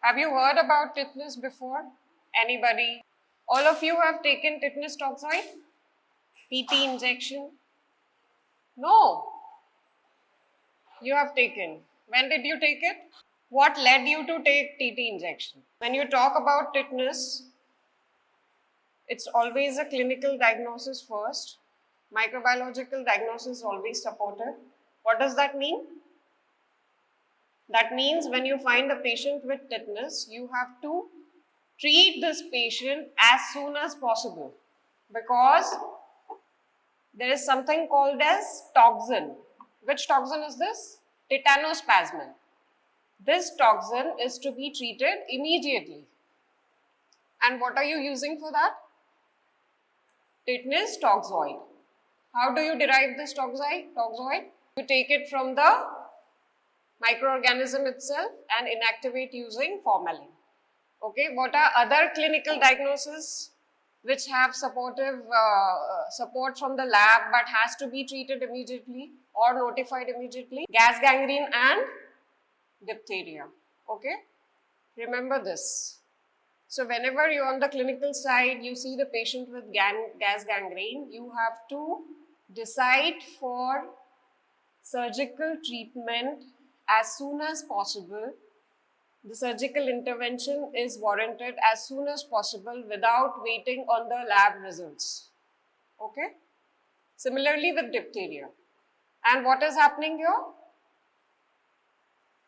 Have you heard about tetanus before? Anybody? All of you have taken tetanus toxoid? TT injection? No. You have taken. When did you take it? What led you to take TT injection? When you talk about tetanus, it's always a clinical diagnosis first. Microbiological diagnosis is always supported. What does that mean? That means when you find a patient with tetanus, you have to treat this patient as soon as possible because there is something called as toxin. Which toxin is this? Tetanospasmin. This toxin is to be treated immediately. And what are you using for that? Tetanus toxoid. How do you derive this toxoid? You take it from the microorganism itself and inactivate using formalin. Okay, what are other clinical diagnoses which have support from the lab but has to be treated immediately or notified immediately? Gas gangrene and diphtheria. Okay, remember this. So whenever you're on the clinical side, you see the patient with gas gangrene, you have to decide for surgical treatment as soon as possible. The surgical intervention is warranted as soon as possible without waiting on the lab results. Okay? Similarly with diphtheria. And what is happening here?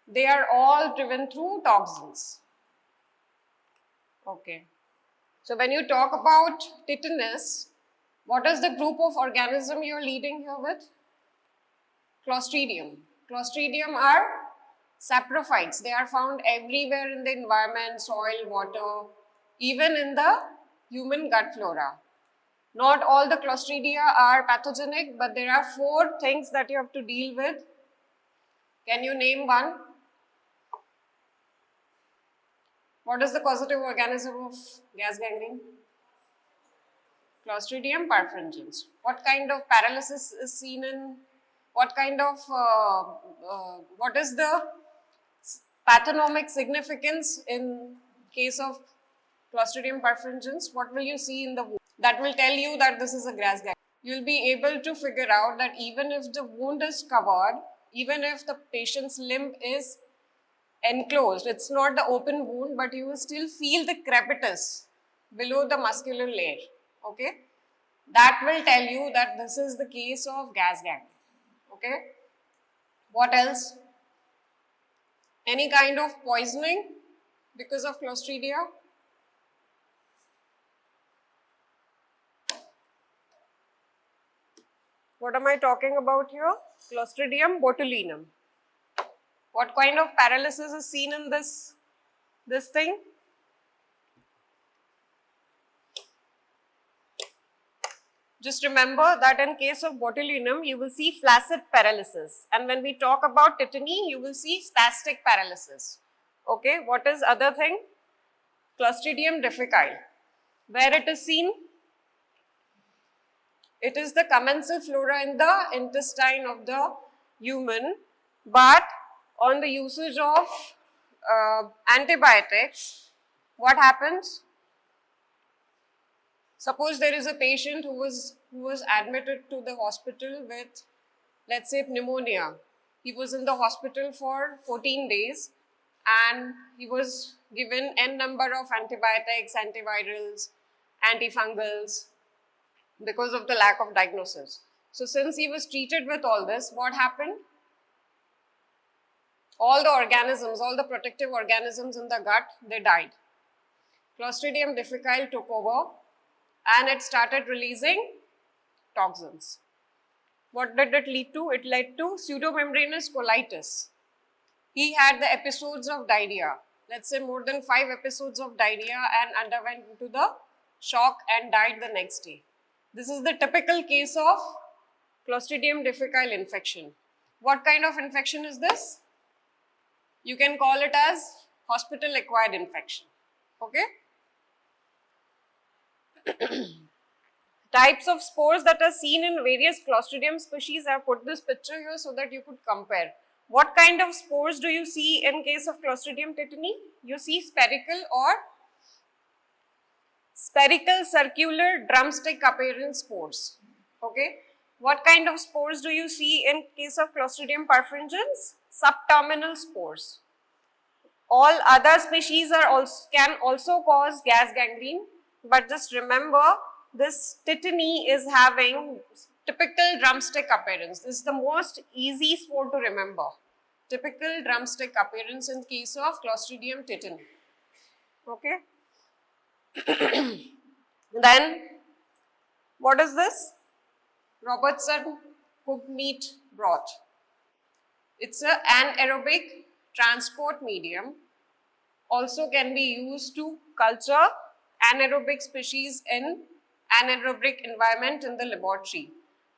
They are all driven through toxins. Okay. So when you talk about tetanus, what is the group of organism you're leading here with? Clostridium. Clostridium are saprophytes. They are found everywhere in the environment, soil, water, even in the human gut flora. Not all the Clostridia are pathogenic, but there are 4 things that you have to deal with. Can you name one? What is the causative organism of gas gangrene? Clostridium perfringens. What kind of paralysis is seen in, what is the pathonomic significance in case of Clostridium perfringens? What will you see in the wound? That will tell you that this is a gas gangrene. You will be able to figure out that even if the wound is covered, even if the patient's limb is enclosed, it's not the open wound, but you will still feel the crepitus below the muscular layer. Okay, that will tell you that this is the case of gas gangrene. Okay, what else? Any kind of poisoning because of Clostridia? What am I talking about here? Clostridium botulinum. What kind of paralysis is seen in this thing? Just remember that in case of botulinum, you will see flaccid paralysis. And when we talk about tetany, you will see spastic paralysis. Okay, what is other thing? Clostridium difficile. Where it is seen? It is the commensal flora in the intestine of the human, but on the usage of antibiotics, what happens? Suppose there is a patient who was admitted to the hospital with, let's say, pneumonia. He was in the hospital for 14 days and he was given n number of antibiotics, antivirals, antifungals because of the lack of diagnosis. So since he was treated with all this, what happened? All the organisms, all the protective organisms in the gut, they died. Clostridium difficile took over and it started releasing toxins. What did it lead to? It led to pseudomembranous colitis. He had the episodes of diarrhea, let's say more than 5 episodes of diarrhea, and underwent into the shock and died the next day. This is the typical case of Clostridium difficile infection. What kind of infection is this? You can call it as hospital acquired infection. Okay? Types of spores that are seen in various Clostridium species. I have put this picture here so that you could compare. What kind of spores do you see in case of Clostridium tetani? You see spherical or spherical circular drumstick appearance spores. Okay. What kind of spores do you see in case of Clostridium perfringens? Subterminal spores. All other species can also cause gas gangrene, but just remember this tetany is having typical drumstick appearance. This is the most easy spore to remember. Typical drumstick appearance in case of Clostridium tetani. Okay. Then what is this? Robertson cooked meat broth. It's an anaerobic transport medium, also can be used to culture anaerobic species in anaerobic environment in the laboratory.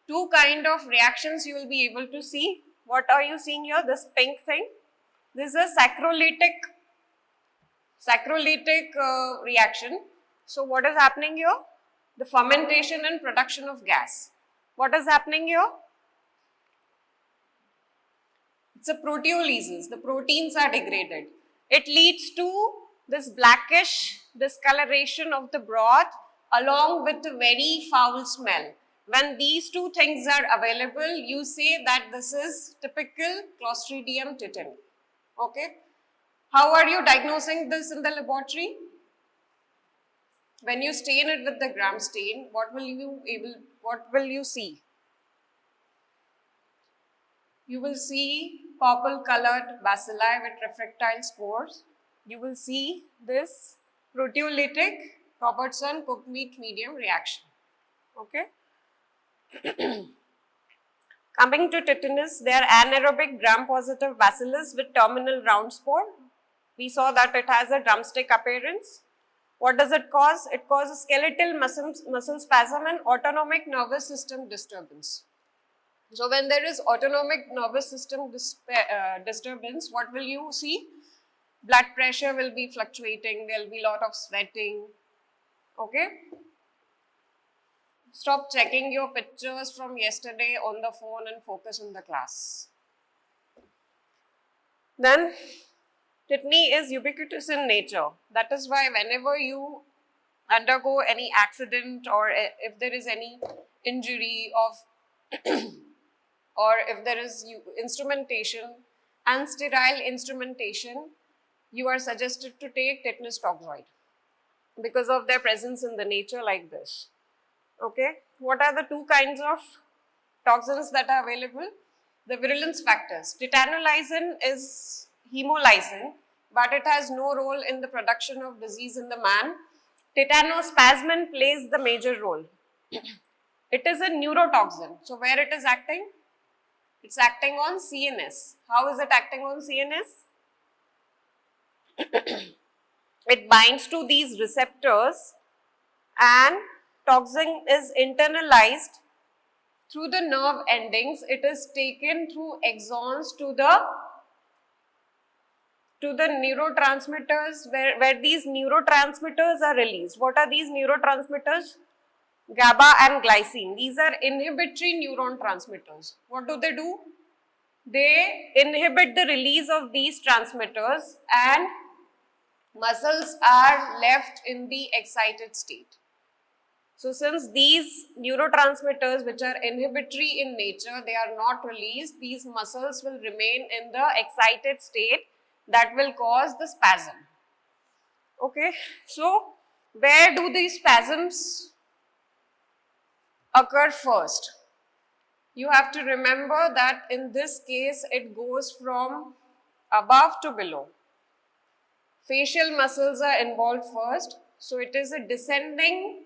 Two kind of reactions you will be able to see. What are you seeing here? This pink thing. This is a saccharolytic reaction. So what is happening here? The fermentation and production of gas. What is happening here? It's a proteolysis. The proteins are degraded. It leads to this blackish discoloration of the broth along with a very foul smell. When these two things are available, you say that this is typical Clostridium tetani. Okay. How are you diagnosing this in the laboratory? When you stain it with the gram stain, what will you see? You will see purple colored bacilli with refractile spores. You will see this proteolytic Robertson cooked meat medium reaction. Okay. Coming to tetanus, they are anaerobic gram-positive bacillus with terminal round spore. We saw that it has a drumstick appearance. What does it cause? It causes skeletal muscle spasm and autonomic nervous system disturbance. So when there is autonomic nervous system disturbance, what will you see? Blood pressure will be fluctuating, there will be a lot of sweating. Okay. Stop checking your pictures from yesterday on the phone and focus on the class. Then tetany is ubiquitous in nature. That is why whenever you undergo any accident or if there is any injury of or if there is instrumentation and sterile instrumentation, you are suggested to take tetanus toxoid because of their presence in the nature like this. Okay, what are the two kinds of toxins that are available? The virulence factors. Titanolysin is hemolysin, but it has no role in the production of disease in the man. Titanospasmin plays the major role. It is a neurotoxin. So where it is acting? It's acting on CNS. How is it acting on CNS? It binds to these receptors and toxin is internalized through the nerve endings. It is taken through axons to the neurotransmitters where these neurotransmitters are released. What are these neurotransmitters? GABA and glycine. These are inhibitory neuron transmitters. What do? They inhibit the release of these transmitters and muscles are left in the excited state. So since these neurotransmitters which are inhibitory in nature, they are not released, these muscles will remain in the excited state that will cause the spasm. Okay, so where do these spasms occur first? You have to remember that in this case it goes from above to below. Facial muscles are involved first, so it is a descending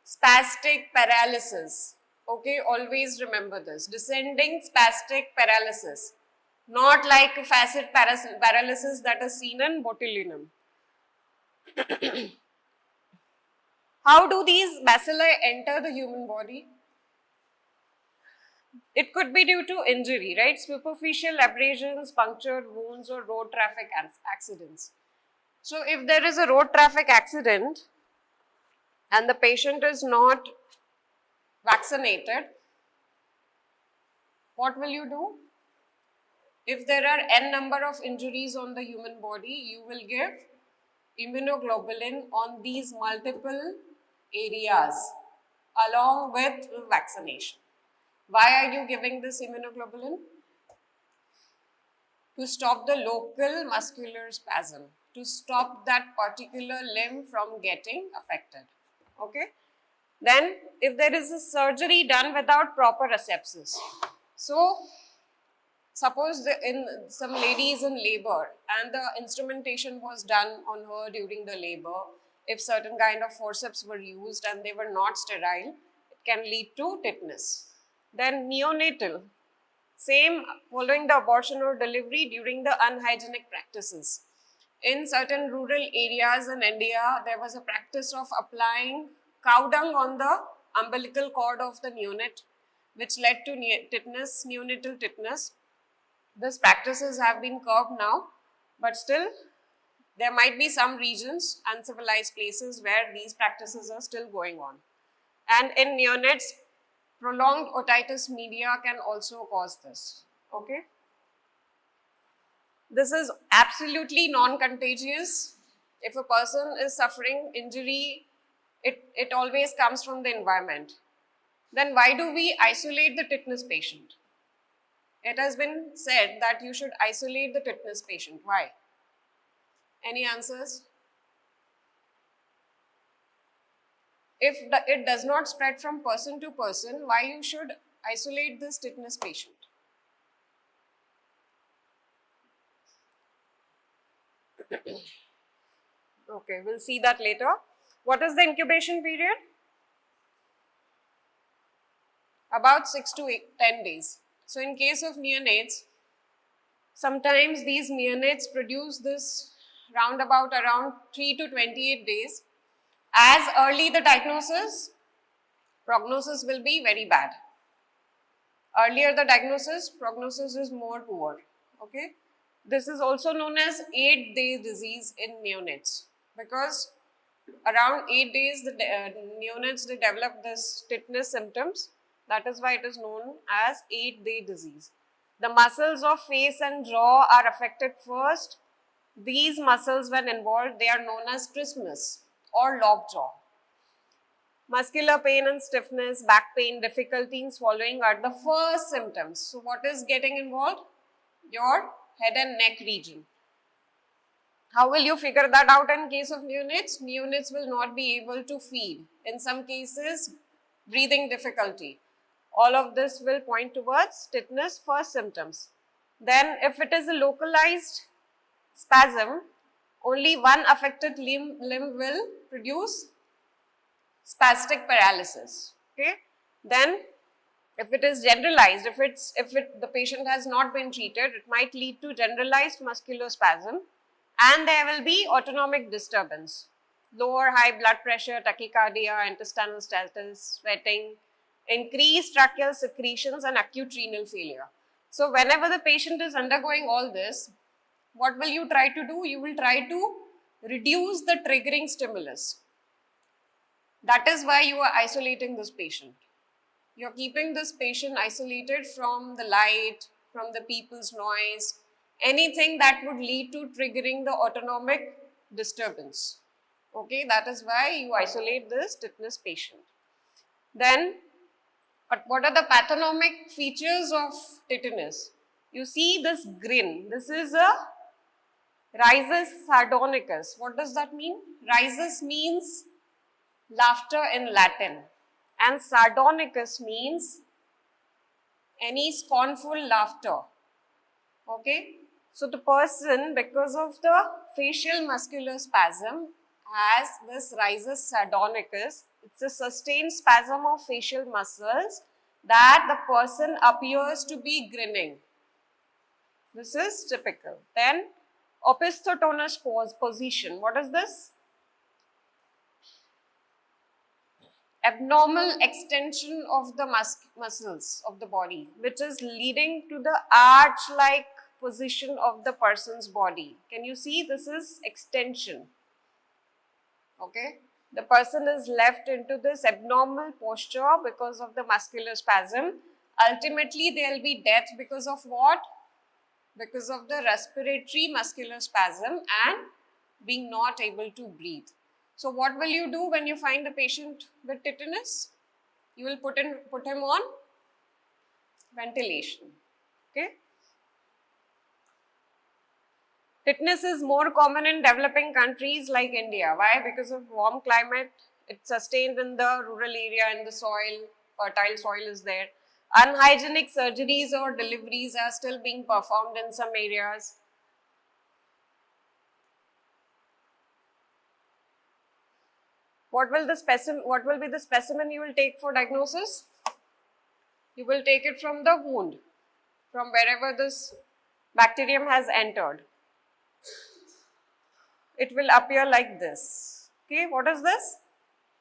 spastic paralysis. Okay, always remember this. Descending spastic paralysis. Not like facet paralysis that is seen in botulinum. How do these bacilli enter the human body? It could be due to injury, right? Superficial abrasions, punctured wounds or road traffic accidents. So if there is a road traffic accident and the patient is not vaccinated, what will you do? If there are n number of injuries on the human body, you will give immunoglobulin on these multiple areas along with vaccination. Why are you giving this immunoglobulin? To stop the local muscular spasm, to stop that particular limb from getting affected. Okay. Then if there is a surgery done without proper asepsis, so suppose some lady is in labor and the instrumentation was done on her during the labor, if certain kind of forceps were used and they were not sterile, it can lead to tetanus. Then neonatal, same following the abortion or delivery during the unhygienic practices. In certain rural areas in India, there was a practice of applying cow dung on the umbilical cord of the neonate, which led to tetanus, neonatal tetanus. These practices have been curbed now, but still there might be some regions, uncivilized places where these practices are still going on. And in neonates, prolonged otitis media can also cause this. Okay. This is absolutely non-contagious. If a person is suffering injury, it always comes from the environment. Then why do we isolate the tetanus patient? It has been said that you should isolate the tetanus patient. Why? Any answers? If it does not spread from person to person, why you should isolate this tetanus patient? Okay, we'll see that later. What is the incubation period? About 6 to 10 days. So in case of neonates, sometimes these neonates produce this around 3 to 28 days. As early the diagnosis, prognosis will be very bad. Earlier the diagnosis, prognosis is more poor. Okay. This is also known as 8-day disease in neonates, because around 8 days the neonates, they develop this tetanus symptoms. That is why it is known as 8-day disease. The muscles of face and jaw are affected first. These muscles, when involved, they are known as trismus or lockjaw. Muscular pain and stiffness, back pain, difficulty in swallowing are the first symptoms. So what is getting involved? Your head and neck region. How will you figure that out in case of neonates? Neonates will not be able to feed. In some cases, breathing difficulty. All of this will point towards tetanus first symptoms. Then if it is a localized spasm, only one affected limb will produce spastic paralysis. Okay. Then if it is generalized, the patient has not been treated, it might lead to generalized muscular spasm, and there will be autonomic disturbance, lower high blood pressure, tachycardia, intestinal status, sweating, increased tracheal secretions, and acute renal failure. So whenever the patient is undergoing all this, what will you try to do? You will try to reduce the triggering stimulus. That is why you are isolating this patient. You are keeping this patient isolated from the light, from the people's noise, anything that would lead to triggering the autonomic disturbance. Okay, that is why you isolate this tetanus patient. Then, what are the pathognomic features of tetanus? You see this grin. This is a rhizus sardonicus. What does that mean? Rhizus means laughter in Latin, and sardonicus means any scornful laughter. Okay. So the person, because of the facial muscular spasm, has this rhizus sardonicus. It's a sustained spasm of facial muscles that the person appears to be grinning. This is typical. Then opisthotonous position. What is this? Abnormal extension of the muscles of the body, which is leading to the arch-like position of the person's body. Can you see? This is extension. Okay. The person is left into this abnormal posture because of the muscular spasm. Ultimately, there will be death because of what? because of the respiratory muscular spasm and being not able to breathe. So what will you do when you find a patient with tetanus? You will put him on ventilation. Okay. Tetanus is more common in developing countries like India. Why? Because of warm climate, it's sustained in the rural area, and the soil, fertile soil is there. Unhygienic surgeries or deliveries are still being performed in some areas. What will be the specimen you will take for diagnosis? You will take it from the wound, from wherever this bacterium has entered. It will appear like this. Okay, what is this?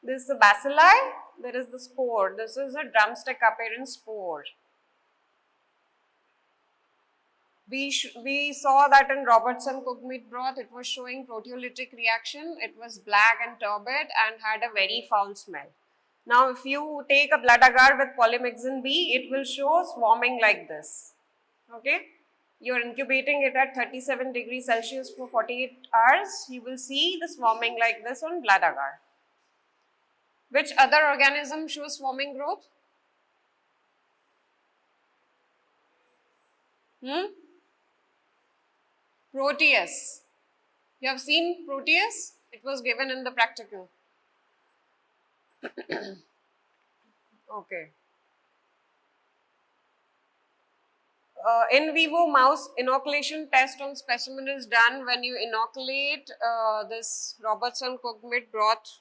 This is the bacilli, there is the spore. This is a drumstick appearance spore. We saw that in Robertson cooked meat broth, it was showing proteolytic reaction. It was black and turbid and had a very foul smell. Now, if you take a blood agar with polymyxin B, it will show swarming like this. Okay. You are incubating it at 37 degrees Celsius for 48 hours. You will see the swarming like this on blood agar. Which other organism shows swarming growth? Proteus. You have seen Proteus? It was given in the practical. Okay. In vivo mouse inoculation test on specimen is done when you inoculate this Robertson cooked meat broth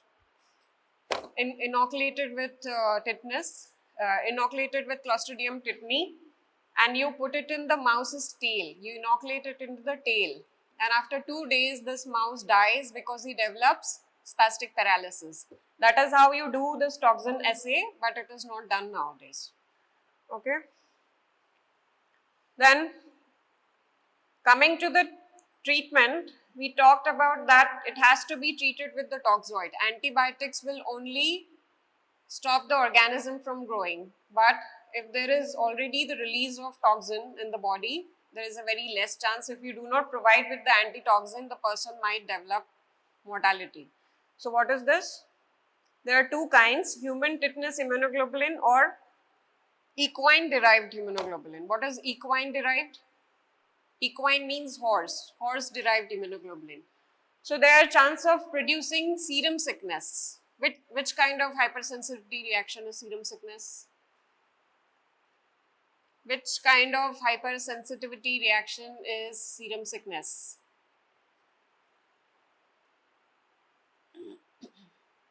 inoculated with tetanus, inoculated with Clostridium tetani, and you put it in the mouse's tail. You inoculate it into the tail, and after 2 days this mouse dies because he develops spastic paralysis. That is how you do this toxin assay, but it is not done nowadays. Okay. Then coming to the treatment, we talked about that it has to be treated with the toxoid. Antibiotics will only stop the organism from growing, but if there is already the release of toxin in the body, there is a very less chance. If you do not provide with the antitoxin, the person might develop mortality. So what is this? There are two kinds, human tetanus immunoglobulin or equine derived immunoglobulin. What is equine derived? Equine means horse derived immunoglobulin. So there are chance of producing serum sickness. Which kind of hypersensitivity reaction is serum sickness? Which kind of hypersensitivity reaction is serum sickness?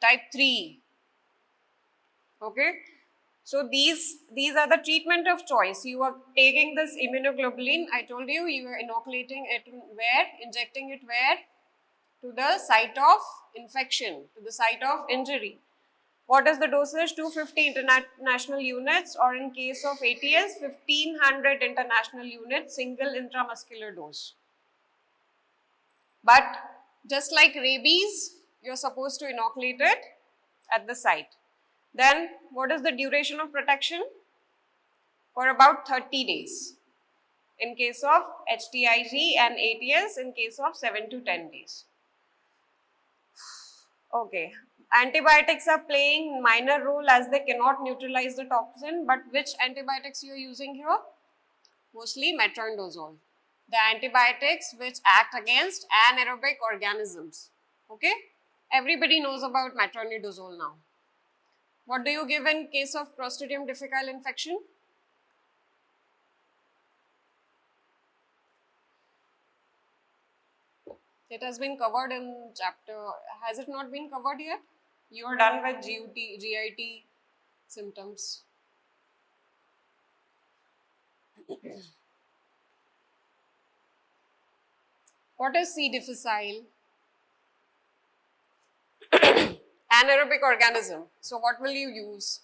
Type 3. Okay. So these are the treatment of choice. You are taking this immunoglobulin. I told you, you are inoculating it where? Injecting it where? To the site of infection, to the site of injury. What is the dosage? 250 international units, or in case of ATS, 1500 international units, single intramuscular dose. But just like rabies, you are supposed to inoculate it at the site. Then what is the duration of protection? For about 30 days. In case of HTIG and ATS, in case of 7 to 10 days. Okay. Antibiotics are playing minor role as they cannot neutralize the toxin, but which antibiotics you are using here? Mostly metronidazole. The antibiotics which act against anaerobic organisms. Okay. Everybody knows about metronidazole now. What do you give in case of Clostridium difficile infection? It has been covered in chapter, has it not been covered yet? You are done with GIT symptoms. What is C. difficile? Anaerobic organism. So what will you use?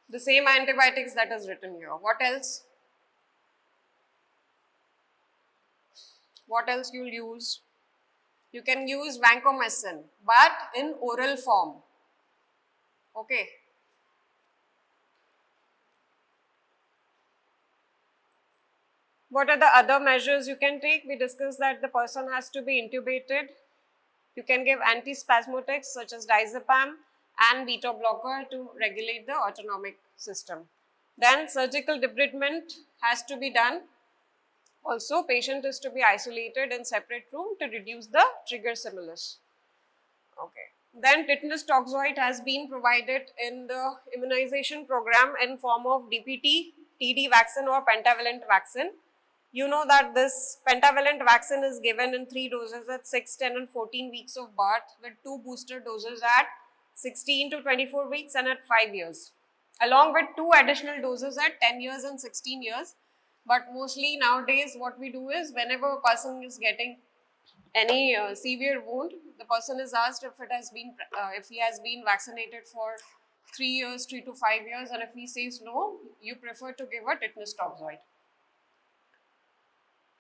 The same antibiotics that is written here. What else? What else you will use? You can use vancomycin, but in oral form. Okay. What are the other measures you can take? We discussed that the person has to be intubated. You can give antispasmodics such as diazepam and beta blocker to regulate the autonomic system. Then surgical debridement has to be done. Also, patient is to be isolated in separate room to reduce the trigger stimulus. Okay. Then tetanus toxoid has been provided in the immunization program in form of DPT, TD vaccine or pentavalent vaccine. You know that this pentavalent vaccine is given in 3 doses at 6, 10 and 14 weeks of birth with 2 booster doses at 16 to 24 weeks and at 5 years, along with 2 additional doses at 10 years and 16 years. But mostly nowadays what we do is whenever a person is getting any severe wound, the person is asked if it has been if he has been vaccinated for 3 years, 3 to 5 years, and if he says no, you prefer to give a tetanus toxoid.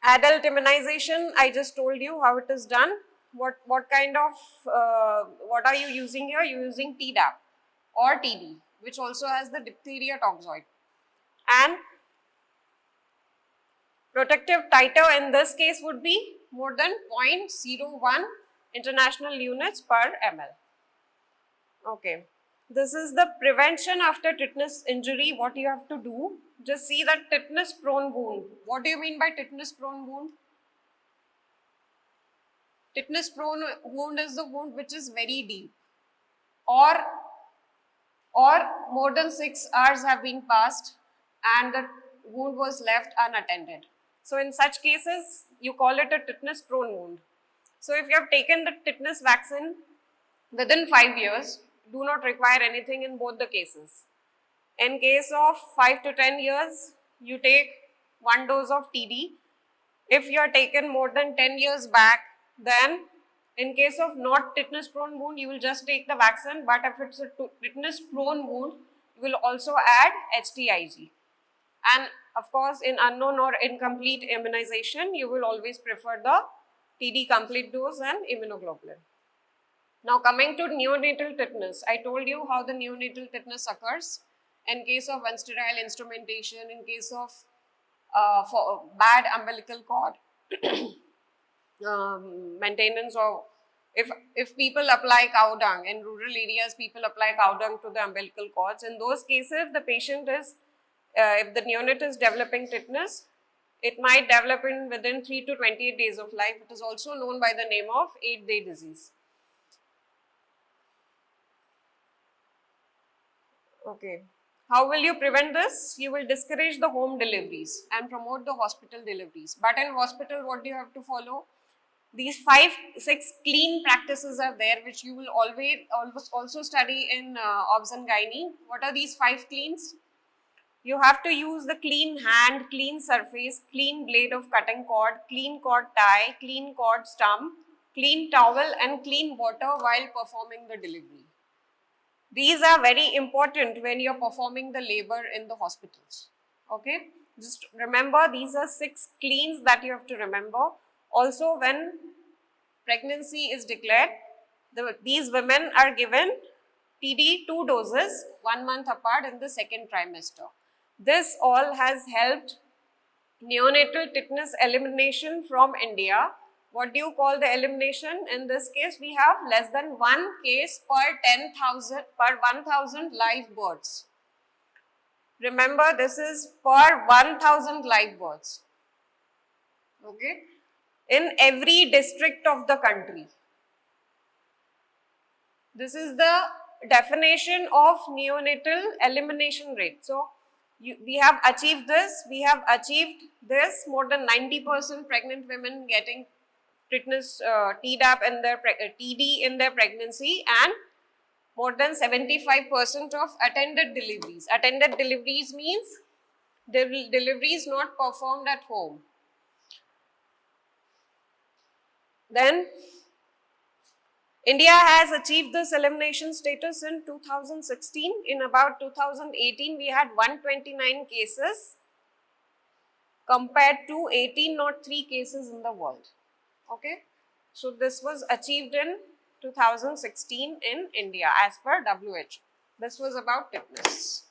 Adult immunization, I just told you how it is done. What kind of, what are you using here? You are using Tdap or TD, which also has the diphtheria toxoid. And protective titer in this case would be more than 0.01 international units per ml. Okay. This is the prevention after tetanus injury. What you have to do, just see that tetanus prone wound. What do you mean by tetanus prone wound? Tetanus prone wound is the wound which is very deep or more than 6 hours have been passed and the wound was left unattended. So in such cases, you call it a tetanus prone wound. So if you have taken the tetanus vaccine within 5 years, do not require anything in both the cases. In case of 5 to 10 years, you take 1 dose of TD. If you are taken more than 10 years back, then in case of not tetanus prone wound, you will just take the vaccine. But if it's a tetanus prone wound, you will also add HTIG. And of course, in unknown or incomplete immunization, you will always prefer the TD complete dose and immunoglobulin. Now coming to neonatal tetanus, I told you how the neonatal tetanus occurs in case of unsterile instrumentation, in case of for bad umbilical cord maintenance, or if people apply cow dung in rural areas, people apply cow dung to the umbilical cords. In those cases, the patient is, if the neonate is developing tetanus, it might develop in within 3 to 28 days of life. It is also known by the name of 8-day disease. Okay. How will you prevent this? You will discourage the home deliveries and promote the hospital deliveries. But in hospital, what do you have to follow? These 5-6 clean practices are there, which you will always also study in obs and gynae. What are these 5 cleans? You have to use the clean hand, clean surface, clean blade of cutting cord, clean cord tie, clean cord stump, clean towel and clean water while performing the delivery. These are very important when you are performing the labor in the hospitals. Okay, just remember these are 6 cleans that you have to remember. Also, when pregnancy is declared, these women are given TD 2 doses 1 month apart in the 2nd trimester. This all has helped neonatal tetanus elimination from India. What do you call the elimination? In this case, we have less than 1 case per 1,000 live births. Remember, this is per 1,000 live births. Okay, in every district of the country. This is the definition of neonatal elimination rate. So, we have achieved this. We have achieved this. More than 90% pregnant women getting tetanus Tdap in their TD in their pregnancy, and more than 75% of attended deliveries. Attended deliveries means deliveries not performed at home. Then India has achieved this elimination status in 2016. In about 2018, we had 129 cases compared to 1803 cases in the world. Okay, so this was achieved in 2016 in India as per WHO. This was about tetanus.